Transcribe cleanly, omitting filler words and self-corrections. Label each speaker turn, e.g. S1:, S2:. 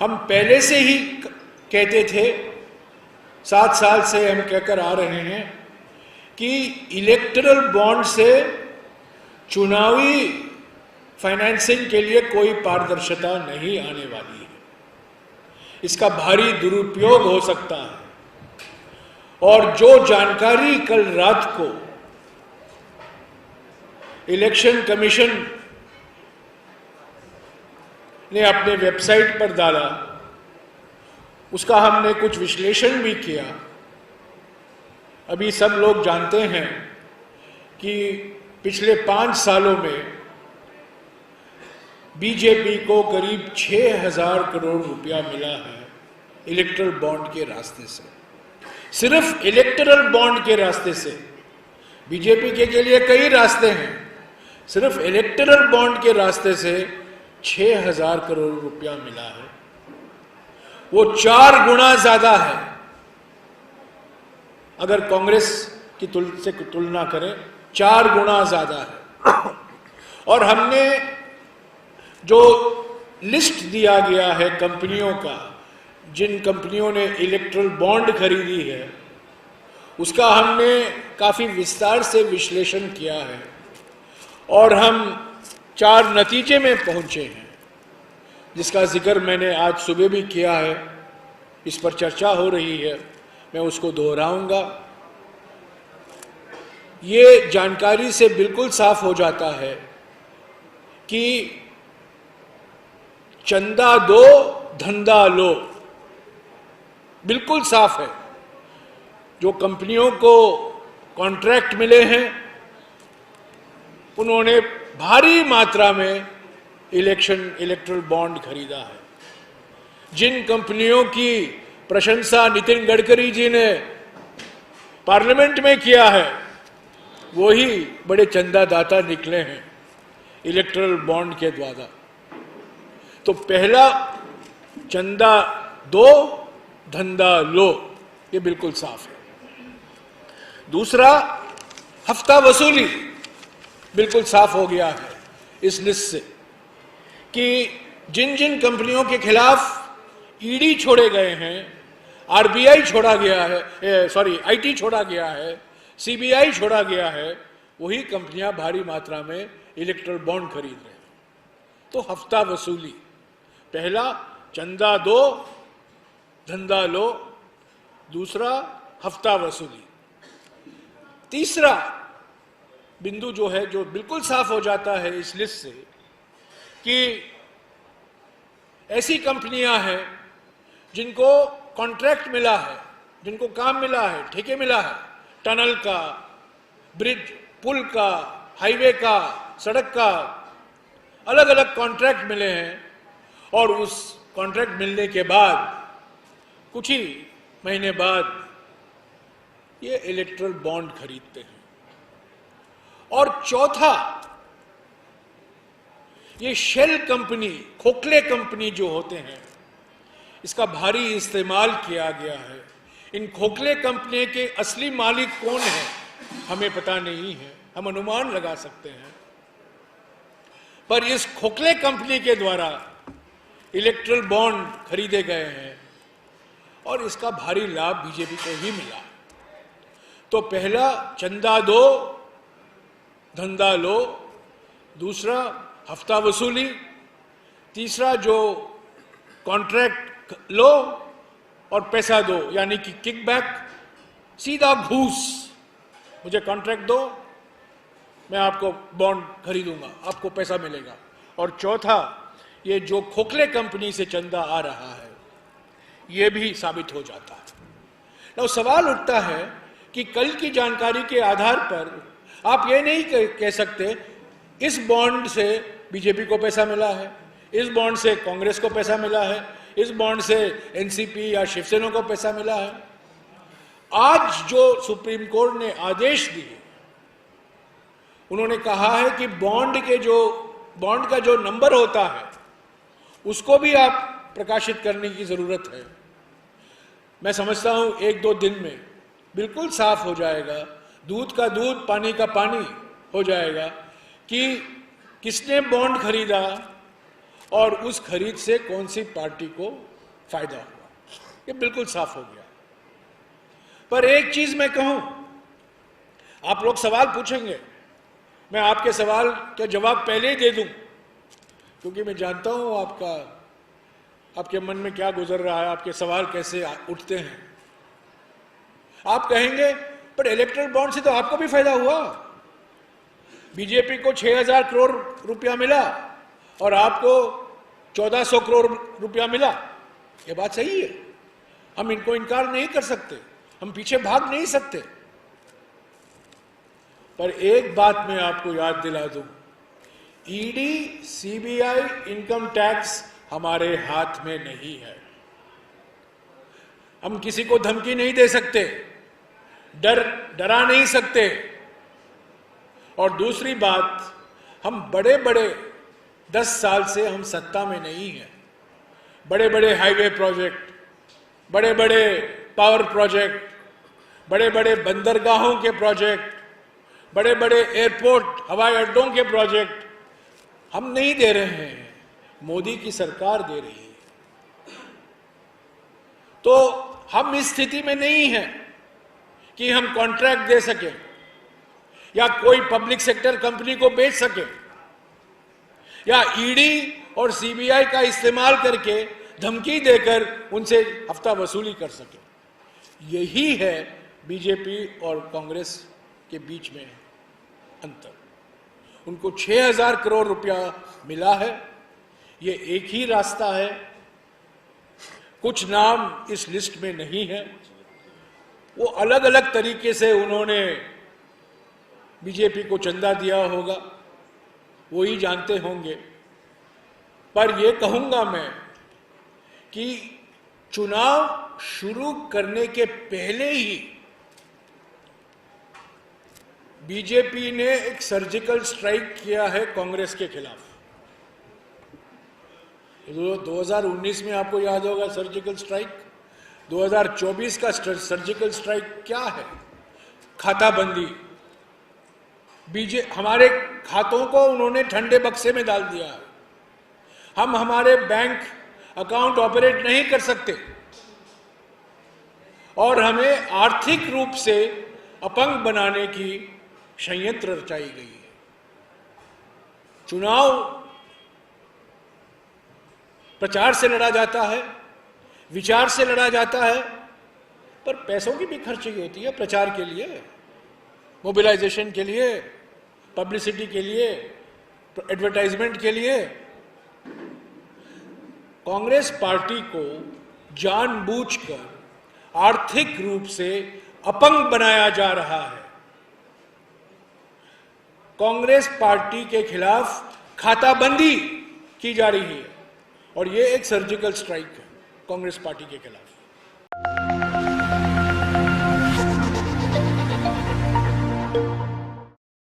S1: हम पहले से ही कहते थे, 7 साल से हम कहकर आ रहे हैं कि इलेक्टरल बॉन्ड से चुनावी फाइनेंसिंग के लिए कोई पारदर्शिता नहीं आने वाली है। इसका भारी दुरुपयोग हो सकता है। और जो जानकारी कल रात को इलेक्शन कमीशन ने अपने वेबसाइट पर डाला, उसका हमने कुछ विश्लेषण भी किया। अभी सब लोग जानते हैं कि पिछले 5 सालों में बीजेपी को करीब 6,000 करोड़ रुपया मिला है इलेक्टरल बॉन्ड के रास्ते से। सिर्फ इलेक्टरल बॉन्ड के रास्ते से। बीजेपी के लिए कई रास्ते हैं, सिर्फ इलेक्टरल बॉन्ड के रास्ते से 6,000 करोड़ रुपया मिला है। वो 4 गुना ज्यादा है अगर कांग्रेस की से तुलना करें, 4 गुना ज्यादा है। और हमने जो लिस्ट दिया गया है कंपनियों का, जिन कंपनियों ने इलेक्टरल बॉन्ड खरीदी है, उसका हमने काफी विस्तार से विश्लेषण किया है और हम 4 नतीजे में पहुंचे हैं, जिसका जिक्र मैंने आज सुबह भी किया है। इस पर चर्चा हो रही है, मैं उसको दोहराऊंगा। ये जानकारी से बिल्कुल साफ हो जाता है कि चंदा दो धंधा लो, बिल्कुल साफ है। जो कंपनियों को कॉन्ट्रैक्ट मिले हैं, उन्होंने भारी मात्रा में इलेक्टरल बॉन्ड खरीदा है। जिन कंपनियों की प्रशंसा नितिन गडकरी जी ने पार्लियामेंट में किया है, वही बड़े चंदादाता निकले हैं इलेक्टरल बॉन्ड के द्वारा। तो पहला, चंदा दो धंधा लो, ये बिल्कुल साफ है। दूसरा, हफ्ता वसूली बिल्कुल साफ हो गया है इस लिस्ट से कि जिन जिन कंपनियों के खिलाफ ईडी छोड़े गए हैं, आरबीआई छोड़ा गया है, आईटी छोड़ा गया है, सीबीआई छोड़ा गया है, वही कंपनियां भारी मात्रा में इलेक्टरल बॉन्ड खरीद रहे हैं। तो हफ्ता वसूली, पहला चंदा दो धंधा लो, दूसरा हफ्ता वसूली। तीसरा बिंदु जो है, जो बिल्कुल साफ हो जाता है इस लिस्ट से, कि ऐसी कंपनियां हैं जिनको कॉन्ट्रैक्ट मिला है, जिनको काम मिला है, ठेके मिला है, टनल का, ब्रिज, पुल का, हाईवे का, सड़क का, अलग अलग कॉन्ट्रैक्ट मिले हैं। और उस कॉन्ट्रैक्ट मिलने के बाद कुछ ही महीने बाद ये इलेक्टरल बॉन्ड खरीदते हैं। और चौथा, ये शेल कंपनी, खोखले कंपनी जो होते हैं, इसका भारी इस्तेमाल किया गया है। इन खोखले कंपनी के असली मालिक कौन है हमें पता नहीं है, हम अनुमान लगा सकते हैं, पर इस खोखले कंपनी के द्वारा इलेक्टरल बॉन्ड खरीदे गए हैं और इसका भारी लाभ बीजेपी को ही मिला। तो पहला, चंदा दो धंधा लो, दूसरा हफ्ता वसूली, तीसरा जो कॉन्ट्रैक्ट लो और पैसा दो, यानी कि किकबैक, सीधा घूस, मुझे कॉन्ट्रैक्ट दो, मैं आपको बॉन्ड खरीदूंगा, आपको पैसा मिलेगा। और चौथा, ये जो खोखले कंपनी से चंदा आ रहा है, ये भी साबित हो जाता है। तो सवाल उठता है कि कल की जानकारी के आधार पर आप ये नहीं कह सकते इस बॉन्ड से बीजेपी को पैसा मिला है, इस बॉन्ड से कांग्रेस को पैसा मिला है, इस बॉन्ड से एनसीपी या शिवसेना को पैसा मिला है। आज जो सुप्रीम कोर्ट ने आदेश दिए, उन्होंने कहा है कि बॉन्ड का जो नंबर होता है, उसको भी आप प्रकाशित करने की जरूरत है। मैं समझता हूं 1-2 दिन में बिल्कुल साफ हो जाएगा, दूध का दूध पानी का पानी हो जाएगा कि किसने बॉन्ड खरीदा और उस खरीद से कौन सी पार्टी को फायदा हुआ, ये बिल्कुल साफ हो गया। पर एक चीज मैं कहूं, आप लोग सवाल पूछेंगे, मैं आपके सवाल का जवाब पहले ही दे दूं, क्योंकि मैं जानता हूं आपके मन में क्या गुजर रहा है, आपके सवाल कैसे उठते हैं। आप कहेंगे पर इलेक्ट्रल बॉन्ड से तो आपको भी फायदा हुआ, बीजेपी को 6,000 करोड़ रुपया मिला और आपको 1,400 करोड़ रुपया मिला। ये बात सही है, हम इनको इनकार नहीं कर सकते, हम पीछे भाग नहीं सकते। पर एक बात मैं आपको याद दिला दूं, ईडी, सीबीआई, इनकम टैक्स हमारे हाथ में नहीं है। हम किसी को धमकी नहीं दे सकते, डरा नहीं सकते। और दूसरी बात, हम बड़े 10 साल से हम सत्ता में नहीं हैं। बड़े हाईवे प्रोजेक्ट, बड़े पावर प्रोजेक्ट, बड़े बंदरगाहों के प्रोजेक्ट, बड़े एयरपोर्ट, हवाई अड्डों के प्रोजेक्ट हम नहीं दे रहे हैं, मोदी की सरकार दे रही है। तो हम इस स्थिति में नहीं हैं कि हम कॉन्ट्रैक्ट दे सकें या कोई पब्लिक सेक्टर कंपनी को बेच सके या ईडी और सीबीआई का इस्तेमाल करके धमकी देकर उनसे हफ्ता वसूली कर सके। यही है बीजेपी और कांग्रेस के बीच में अंतर। उनको 6,000 करोड़ रुपया मिला है, ये एक ही रास्ता है। कुछ नाम इस लिस्ट में नहीं है, वो अलग अलग तरीके से उन्होंने बीजेपी को चंदा दिया होगा, वो ही जानते होंगे। पर ये कहूंगा मैं कि चुनाव शुरू करने के पहले ही बीजेपी ने एक सर्जिकल स्ट्राइक किया है कांग्रेस के खिलाफ। 2019 में आपको याद होगा सर्जिकल स्ट्राइक, 2024 का सर्जिकल स्ट्राइक क्या है? खाताबंदी। हमारे खातों को उन्होंने ठंडे बक्से में डाल दिया है। हम हमारे बैंक अकाउंट ऑपरेट नहीं कर सकते और हमें आर्थिक रूप से अपंग बनाने की षड्यंत्र रचाई गई है। चुनाव प्रचार से लड़ा जाता है, विचार से लड़ा जाता है, पर पैसों की भी खर्ची होती है प्रचार के लिए, मोबिलाइजेशन के लिए, पब्लिसिटी के लिए, एडवर्टाइजमेंट के लिए। कांग्रेस पार्टी को जानबूझकर आर्थिक रूप से अपंग बनाया जा रहा है। कांग्रेस पार्टी के खिलाफ खाताबंदी की जा रही है और यह एक सर्जिकल स्ट्राइक है कांग्रेस पार्टी के खिलाफ।